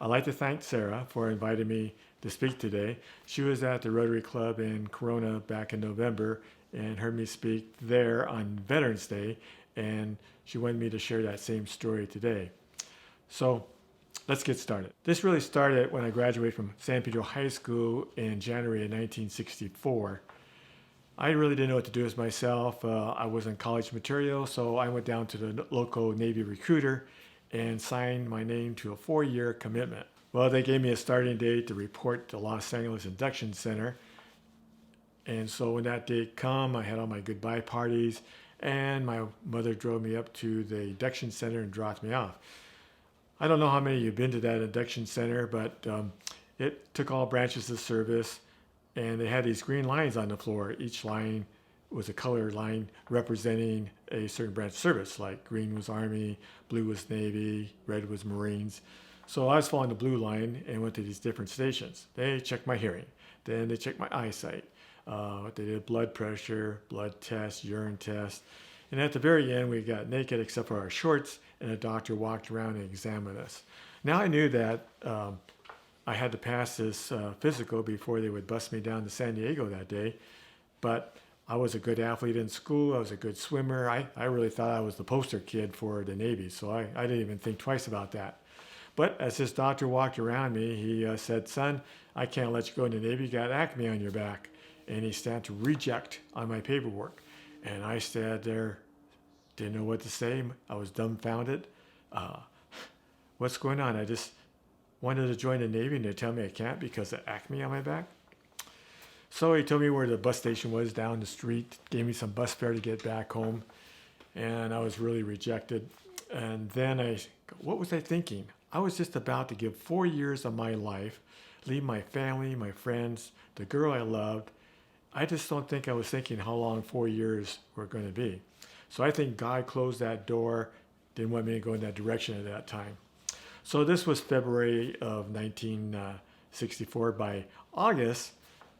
I'd like to thank Sarah for inviting me to speak today. She was at the Rotary Club in Corona back in November and heard me speak there on Veterans Day, and she wanted me to share that same story today. So let's get started. This really started when I graduated from San Pedro High School in January of 1964. I really didn't know what to do with myself. I was in college material, so I went down to the local Navy recruiter and signed my name to a 4-year commitment. Well, they gave me a starting date to report to Los Angeles Induction Center. And so when that date come, I had all my goodbye parties, and my mother drove me up to the induction center and dropped me off. I don't know how many of you have been to that induction center, but it took all branches of service, and they had these green lines on the floor. Each line was a colored line representing a certain branch of service, like green was Army, blue was Navy, red was Marines. So I was following the blue line and went to these different stations. They checked my hearing, then they checked my eyesight. They did blood pressure, blood test, urine test. And at the very end, we got naked except for our shorts, and a doctor walked around and examined us. Now I knew that I had to pass this physical before they would bus me down to San Diego that day. But I was a good athlete in school. I was a good swimmer. I really thought I was the poster kid for the Navy, so I didn't even think twice about that. But as this doctor walked around me, he said, "Son, I can't let you go in the Navy. You got acme on your back." And he started to reject on my paperwork. And I stood there, didn't know what to say. I was dumbfounded. What's going on? I just wanted to join the Navy, and they tell me I can't because of acme on my back. So he told me where the bus station was down the street, gave me some bus fare to get back home, and I was really rejected. And then what was I thinking? I was just about to give 4 years of my life, leave my family, my friends, the girl I loved. I just don't think I was thinking how long 4 years were going to be. So I think God closed that door, didn't want me to go in that direction at that time. So this was February of 1964. By August,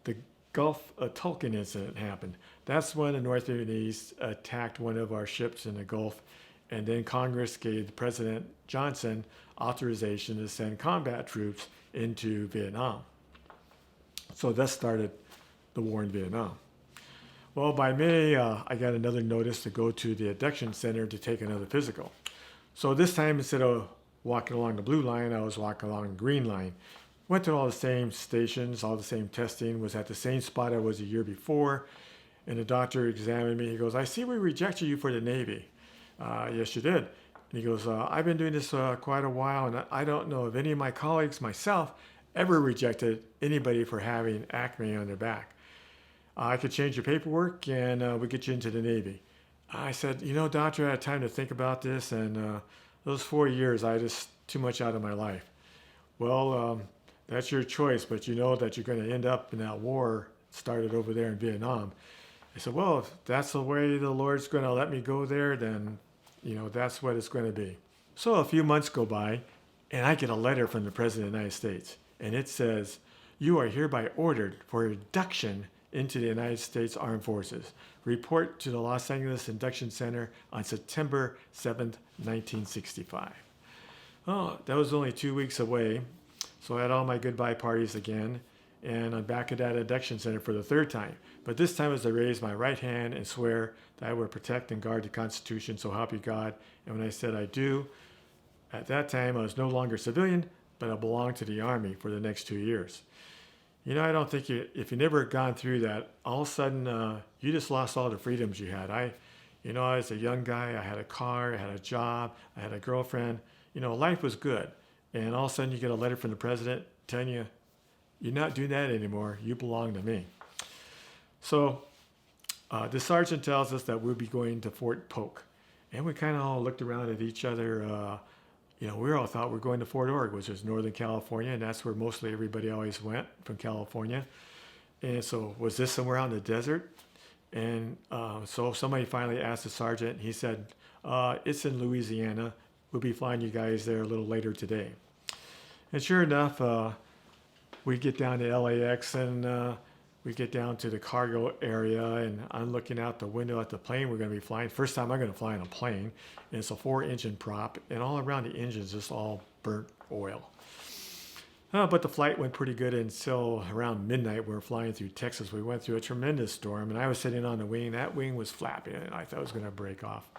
the Gulf of Tonkin incident happened. That's when the North Vietnamese attacked one of our ships in the Gulf, and then Congress gave President Johnson authorization to send combat troops into Vietnam. So that started the war in Vietnam. Well, by May, I got another notice to go to the induction center to take another physical. So this time, instead of walking along the blue line, I was walking along the green line. Went to all the same stations, all the same testing, was at the same spot I was a year before, and the doctor examined me. He goes, "I see we rejected you for the Navy." "Yes, you did." And he goes, "I've been doing this quite a while, and I don't know if any of my colleagues, myself, ever rejected anybody for having acme on their back. I could change your paperwork, and we'll get you into the Navy." I said, "Doctor, I had time to think about this, and those 4 years, I just too much out of my life." "Well, that's your choice, but you know that you're going to end up in that war started over there in Vietnam." I said, "Well, if that's the way the Lord's going to let me go there, then, that's what it's going to be." So a few months go by, and I get a letter from the President of the United States, and it says, "You are hereby ordered for induction into the United States Armed Forces. Report to the Los Angeles Induction Center on September 7th, 1965. Oh, that was only 2 weeks away. So I had all my goodbye parties again, and I'm back at that induction center for the third time. But this time was to raise my right hand and swear that I would protect and guard the Constitution, so help you God. And when I said I do, at that time I was no longer civilian, but I belonged to the Army for the next 2 years. I don't think if you never gone through that, all of a sudden you just lost all the freedoms you had. I was a young guy. I had a car. I had a job. I had a girlfriend. Life was good. And all of a sudden you get a letter from the president telling you, "You're not doing that anymore. You belong to me." So the sergeant tells us that we'll be going to Fort Polk. And we kind of all looked around at each other. We all thought we were going to Fort Ord, which is Northern California, and that's where mostly everybody always went from California. And so was this somewhere out in the desert? And so somebody finally asked the sergeant, and he said, "It's in Louisiana. We'll be flying you guys there a little later today." And sure enough, we get down to LAX, and we get down to the cargo area, and I'm looking out the window at the plane we're going to be flying. First time I'm going to fly in a plane, and it's a 4-engine prop, and all around the engine is just all burnt oil. But the flight went pretty good until around midnight. We were flying through Texas. We went through a tremendous storm, and I was sitting on the wing. That wing was flapping, and I thought it was going to break off.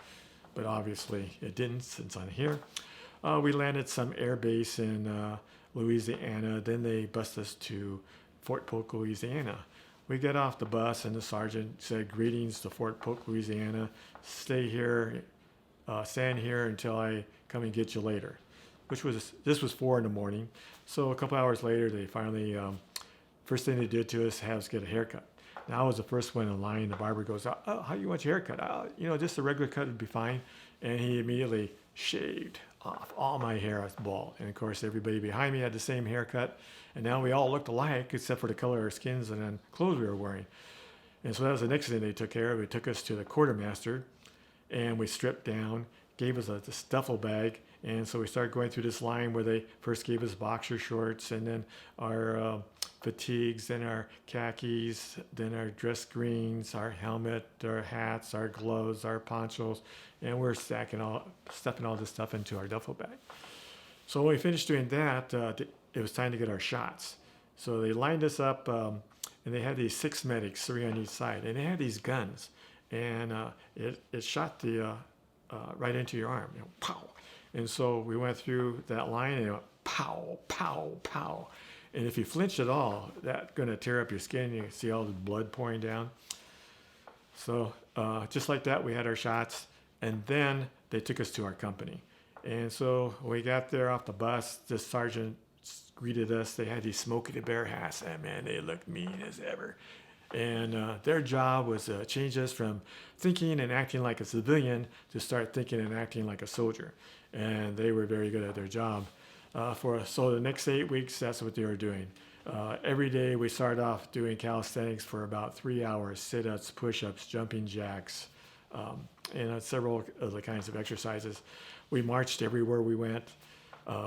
But obviously it didn't since I'm here. We landed some air base in Louisiana. Then they bused us to Fort Polk, Louisiana. We got off the bus, and the sergeant said, "Greetings to Fort Polk, Louisiana. Stay here, stand here until I come and get you later." This was 4 in the morning. So a couple hours later, they finally first thing they did to us, have us get a haircut. Now I was the first one in line. The barber goes, "Oh, how do you want your haircut?" Just a regular cut would be fine. And he immediately shaved off all my hair. I was bald. And of course, everybody behind me had the same haircut. And now we all looked alike, except for the color of our skins and then clothes we were wearing. And so that was the next thing they took care of. They took us to the quartermaster, and we stripped down, gave us a duffel bag. And so we started going through this line where they first gave us boxer shorts, and then our fatigues, then our khakis, then our dress greens, our helmet, our hats, our gloves, our ponchos, and we're stuffing all this stuff into our duffel bag. So when we finished doing that, it was time to get our shots. So they lined us up, and they had these 6 medics, 3 on each side, and they had these guns, and it shot the right into your arm, pow. And so we went through that line, and it went pow, pow, pow. And if you flinch at all, that's going to tear up your skin. You can see all the blood pouring down. So just like that, we had our shots. And then they took us to our company. And so we got there off the bus. The sergeant greeted us. They had these Smokey the Bear hats. And man, they looked mean as ever. And their job was to change us from thinking and acting like a civilian to start thinking and acting like a soldier. And they were very good at their job. So the next 8 weeks, that's what they were doing. Every day we started off doing calisthenics for about 3 hours, sit-ups, push-ups, jumping jacks, and several other kinds of exercises. We marched everywhere we went.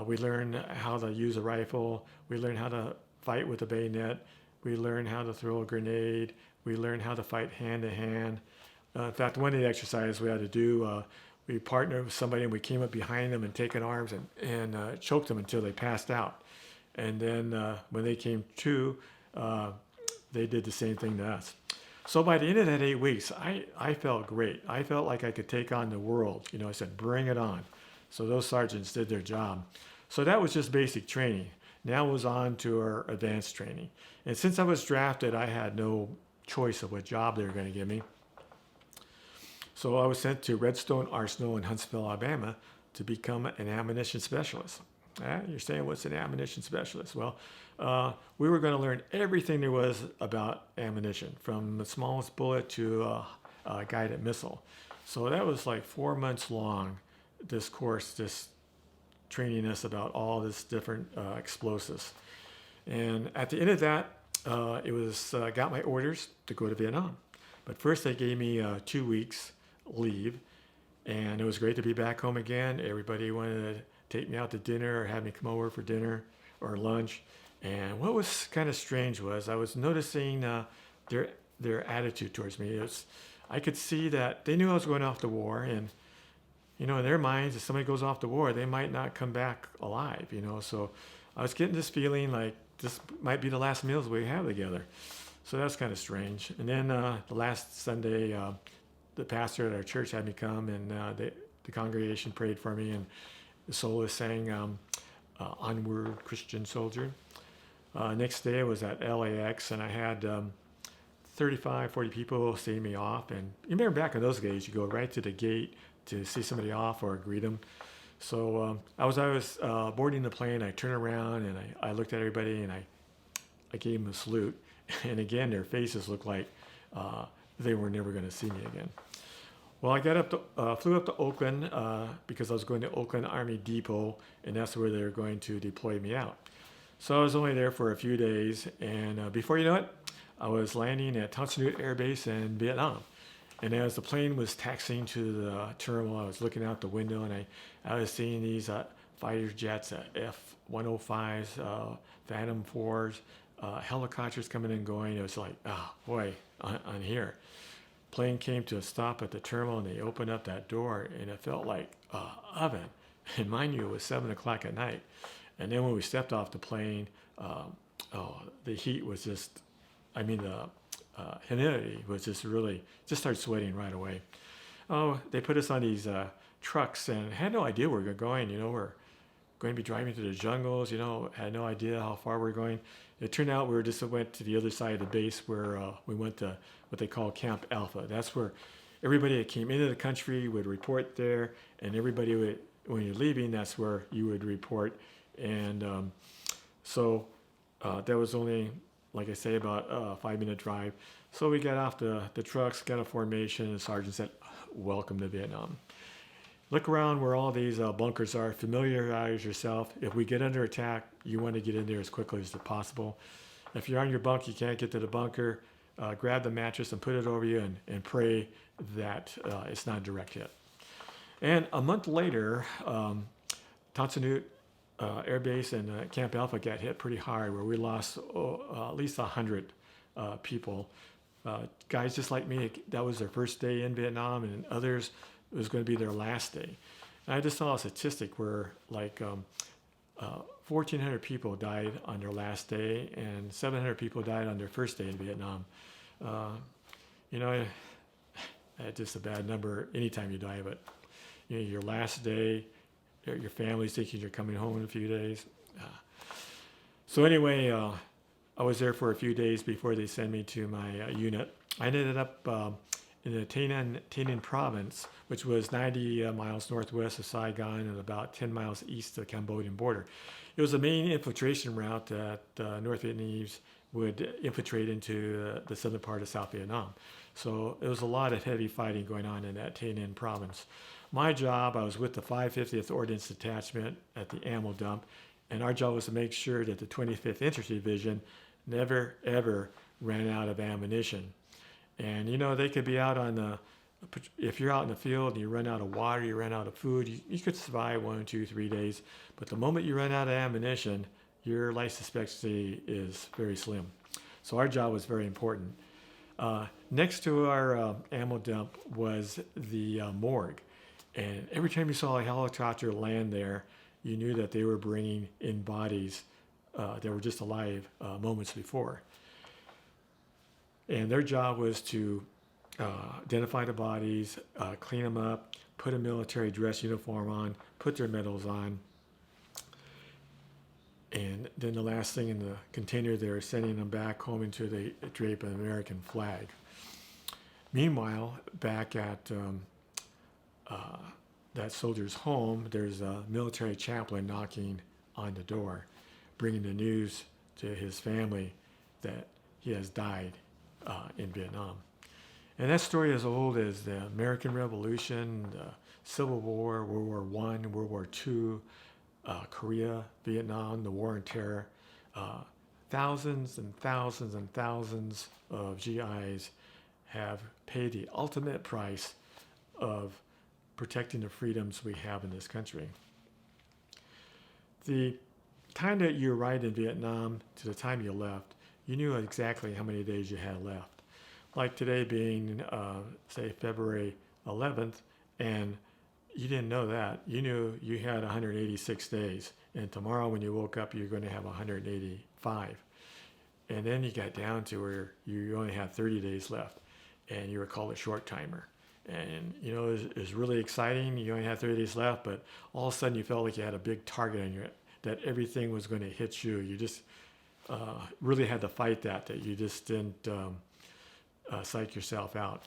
We learned how to use a rifle. We learned how to fight with a bayonet. We learned how to throw a grenade. We learned how to fight hand-to-hand. In fact, one of the exercises we had to do, we partnered with somebody and we came up behind them and taken arms and choked them until they passed out. And then when they came to, they did the same thing to us. So by the end of that 8 weeks, I felt great. I felt like I could take on the world. I said, bring it on. So those sergeants did their job. So that was just basic training. Now it was on to our advanced training. And since I was drafted, I had no choice of what job they were going to give me. So I was sent to Redstone Arsenal in Huntsville, Alabama, to become an ammunition specialist. You're saying, what's an ammunition specialist? Well, we were going to learn everything there was about ammunition, from the smallest bullet to a guided missile. So that was like 4 months long, this course, this training us about all this different explosives. And at the end of that, got my orders to go to Vietnam. But first they gave me 2 weeks leave, and it was great to be back home again. Everybody wanted to take me out to dinner or have me come over for dinner or lunch. And what was kind of strange was I was noticing their attitude towards me. I could see that they knew I was going off to war, and in their minds, if somebody goes off to war, they might not come back alive. So I was getting this feeling like this might be the last meals we have together. So that's kind of strange. And then the last Sunday, the pastor at our church had me come, and the congregation prayed for me, and the soloist sang Onward, Christian Soldier. Next day I was at LAX, and I had 40 people seeing me off. And you remember back in those days, you go right to the gate to see somebody off or greet them. So I was boarding the plane. I turned around and I looked at everybody, and I gave them a salute. And again, their faces looked like they were never going to see me again. Well, I flew up to Oakland because I was going to Oakland Army Depot, and that's where they were going to deploy me out. So I was only there for a few days, and before you know it, I was landing at Thong Son Nhut Air Base in Vietnam. And as the plane was taxiing to the terminal, I was looking out the window, and I was seeing these fighter jets, F-105s, Phantom 4s, helicopters coming and going. It was like, oh boy, I'm here. Plane came to a stop at the terminal, and they opened up that door, and it felt like an oven. And mind you, it was 7 o'clock at night. And then when we stepped off the plane, the heat was just, the humidity was just really, just started sweating right away. Oh, they put us on these trucks and had no idea where we were going. We're going to be driving through the jungles, had no idea how far we're going. It turned out we just went to the other side of the base where we went to what they call Camp Alpha. That's where everybody that came into the country would report there, and everybody would, when you're leaving, that's where you would report. And so that was only, like I say, about a 5-minute drive. So we got off the trucks, got a formation, and the sergeant said, "Welcome to Vietnam. Look around where all these bunkers are. Familiarize yourself. If we get under attack, you want to get in there as quickly as possible. If you're on your bunk, you can't get to the bunker, grab the mattress and put it over you and pray that it's not a direct hit." And a month later, Tonsanut Air Base and Camp Alpha got hit pretty hard, where we lost at least 100 people. Guys just like me, that was their first day in Vietnam, and others, it was going to be their last day. And I just saw a statistic where 1,400 people died on their last day, and 700 people died on their first day in Vietnam. It's just a bad number anytime you die, but your last day, your family's thinking you're coming home in a few days. So anyway, I was there for a few days before they sent me to my unit. I ended up in the Tainan province, which was 90 miles northwest of Saigon and about 10 miles east of the Cambodian border. It was the main infiltration route that North Vietnamese would infiltrate into the southern part of South Vietnam. So there was a lot of heavy fighting going on in that Tainan province. My job, I was with the 550th Ordnance Detachment at the ammo dump, and our job was to make sure that the 25th Infantry Division never, ever ran out of ammunition. And they could be out if you're out in the field and you run out of water, you run out of food, you could survive 1, 2, 3 days. But the moment you run out of ammunition, your life expectancy is very slim. So our job was very important. Next to our ammo dump was the morgue. And every time you saw a helicopter land there, you knew that they were bringing in bodies that were just alive moments before. And their job was to identify the bodies, clean them up, put a military dress uniform on, put their medals on. And then the last thing in the container, they were sending them back home into the drape an American flag. Meanwhile, back at that soldier's home, there's a military chaplain knocking on the door, bringing the news to his family that he has died in Vietnam. And that story is as old as the American Revolution, the Civil War, World War I, World War II, Korea, Vietnam, the War on Terror. Thousands and thousands and thousands of GIs have paid the ultimate price of protecting the freedoms we have in this country. The time that you arrived in Vietnam to the time you left, you knew exactly how many days you had left. Like today being, say, February 11th, and you didn't know that. You knew you had 186 days, and tomorrow when you woke up, you're going to have 185. And then you got down to where you only had 30 days left, and you were called a short timer. And, it was really exciting. You only had 30 days left, but all of a sudden you felt like you had a big target on you, that everything was going to hit you. You just really had to fight that you just didn't psych yourself out.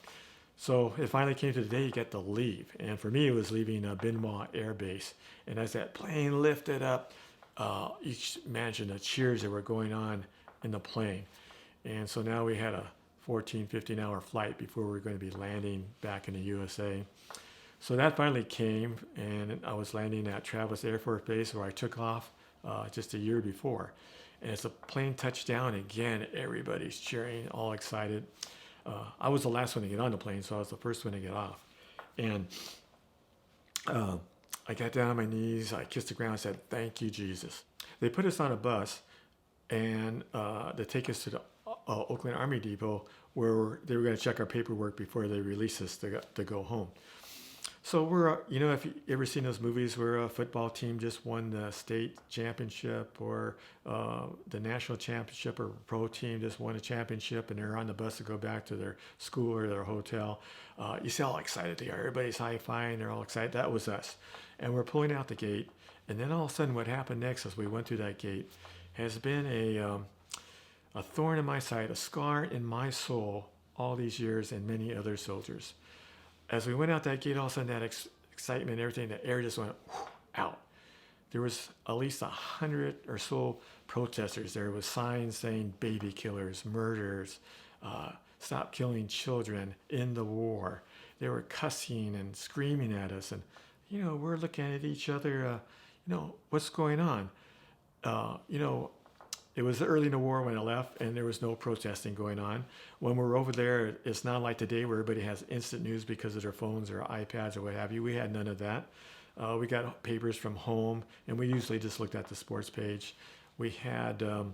So it finally came to the day you get to leave. And for me, it was leaving Bin Hoa Air Base. And as that plane lifted up, you can imagine the cheers that were going on in the plane. And so now we had a 14, 15-hour flight before we were going to be landing back in the USA. So that finally came, and I was landing at Travis Air Force Base, where I took off just a year before. And as the plane touched down again, everybody's cheering, all excited. I was the last one to get on the plane, so I was the first one to get off. And I got down on my knees, I kissed the ground, and said, "Thank you, Jesus." They put us on a bus, and they take us to the Oakland Army Depot, where they were going to check our paperwork before they released us to go home. So we're, if you ever seen those movies where a football team just won the state championship or the national championship, or pro team just won a championship and they're on the bus to go back to their school or their hotel, you see how excited they are. Everybody's high-fiving, they're all excited. That was us. And we're pulling out the gate. And then all of a sudden what happened next as we went through that gate has been a thorn in my side, a scar in my soul all these years, and many other soldiers. As we went out that gate, all of a sudden that excitement, everything, the air just went out. There was at least 100 or so protesters there with signs saying baby killers, murderers, stop killing children, end the war. They were cussing and screaming at us. And, we're looking at each other, what's going on? It was early in the war when I left, and there was no protesting going on. When we're over there, it's not like today where everybody has instant news because of their phones or iPads or what have you. We had none of that. We got papers from home, and we usually just looked at the sports page. We had the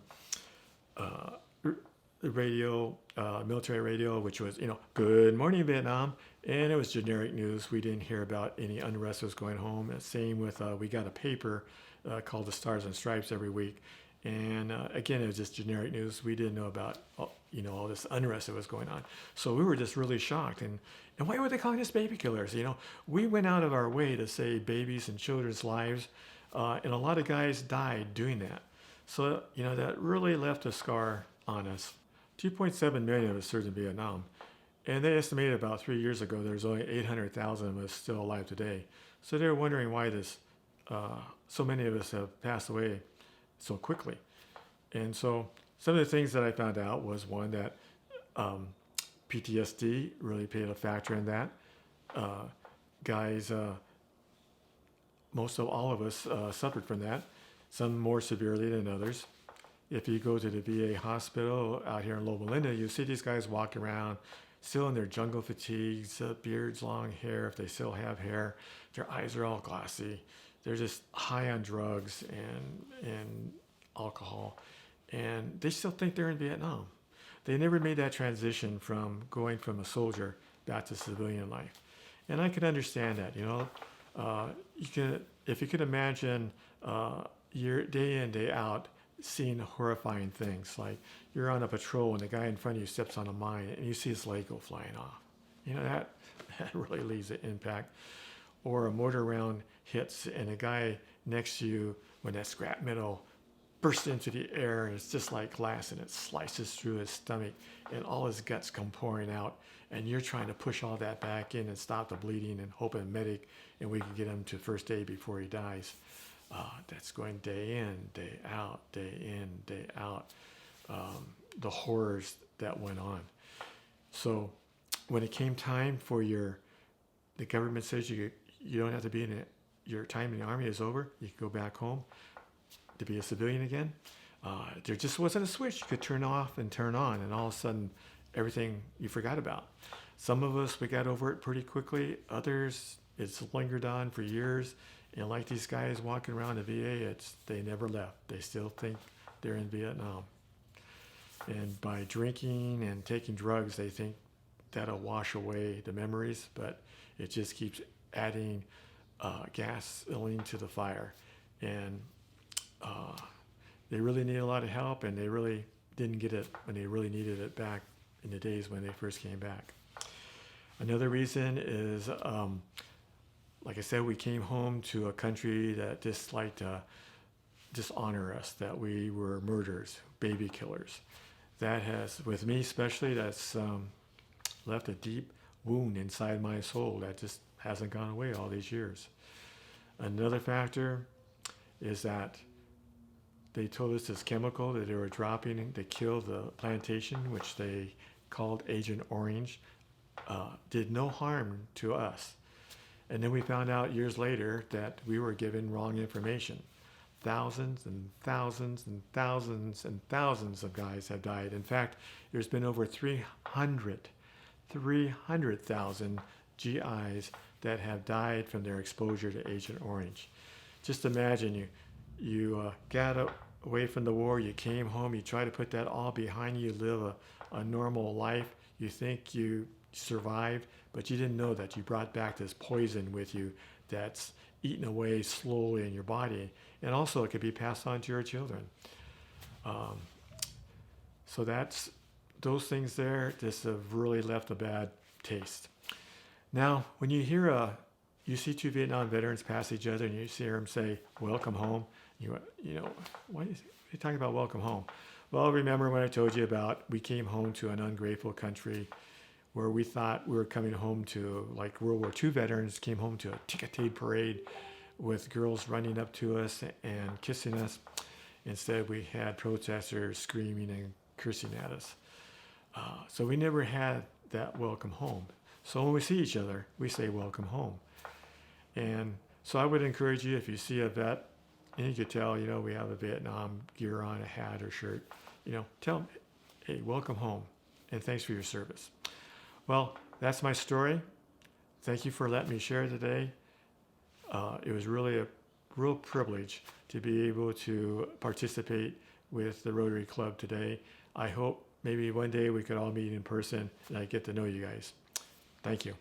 radio, military radio, which was, good morning, Vietnam. And it was generic news. We didn't hear about any unrest was going home. Same with, we got a paper called the Stars and Stripes every week. And again, it was just generic news. We didn't know about, all this unrest that was going on. So we were just really shocked. And why were they calling us baby killers? We went out of our way to save babies and children's lives. And a lot of guys died doing that. So, that really left a scar on us. 2.7 million of us served in Vietnam. And they estimated about 3 years ago there's only 800,000 of us still alive today. So they're wondering why so many of us have passed away so quickly. And so some of the things that I found out was, one, that PTSD really played a factor in that. Guys, most of all of us suffered from that, some more severely than others. If you go to the VA hospital out here in Loma Linda, you see these guys walk around still in their jungle fatigues, beards, long hair, if they still have hair. Their eyes are all glossy. They're just high on drugs and alcohol, and they still think they're in Vietnam. They never made that transition from going from a soldier back to civilian life. And I can understand that, if you could imagine year day in, day out, seeing horrifying things, like you're on a patrol and the guy in front of you steps on a mine and you see his leg go flying off. That really leaves an impact. Or a mortar round hits and a guy next to you, when that scrap metal bursts into the air and it's just like glass and it slices through his stomach and all his guts come pouring out, and you're trying to push all that back in and stop the bleeding and hope a medic and we can get him to first aid before he dies. That's going day in, day out, day in, day out. The horrors that went on. So when it came time for the government says you don't have to be in it. Your time in the Army is over. You can go back home to be a civilian again. There just wasn't a switch you could turn off and turn on, and all of a sudden, everything you forgot about. Some of us, we got over it pretty quickly. Others, it's lingered on for years. And like these guys walking around the VA, they never left. They still think they're in Vietnam. And by drinking and taking drugs, they think that'll wash away the memories, but it just keeps adding gasoline to the fire. And they really need a lot of help, and they really didn't get it when they really needed it back in the days when they first came back. Another reason is, like I said, we came home to a country that just liked to dishonor us, that we were murderers, baby killers. That has, with me especially, that's left a deep wound inside my soul that just hasn't gone away all these years. Another factor is that they told us this chemical that they were dropping to kill the plantation, which they called Agent Orange, did no harm to us. And then we found out years later that we were given wrong information. Thousands and thousands and thousands and thousands of guys have died. In fact, there's been over 300,000 GIs that have died from their exposure to Agent Orange. Just imagine you got away from the war, you came home, you try to put that all behind you, live a normal life. You think you survived, but you didn't know that you brought back this poison with you that's eaten away slowly in your body. And also it could be passed on to your children. So those things there just have really left a bad taste. Now, when you see two Vietnam veterans pass each other and you hear them say, welcome home, you know, why are you talking about welcome home? Well, remember when I told you about we came home to an ungrateful country where we thought we were coming home to, like World War II veterans came home to a ticketed parade with girls running up to us and kissing us. Instead, we had protesters screaming and cursing at us. So we never had that welcome home. So when we see each other, we say welcome home. And so I would encourage you, if you see a vet, and you could tell, you know, we have a Vietnam gear on, a hat or shirt, you know, tell them, hey, welcome home, and thanks for your service. Well, that's my story. Thank you for letting me share today. It was really a real privilege to be able to participate with the Rotary Club today. I hope maybe one day we could all meet in person and I get to know you guys. Thank you.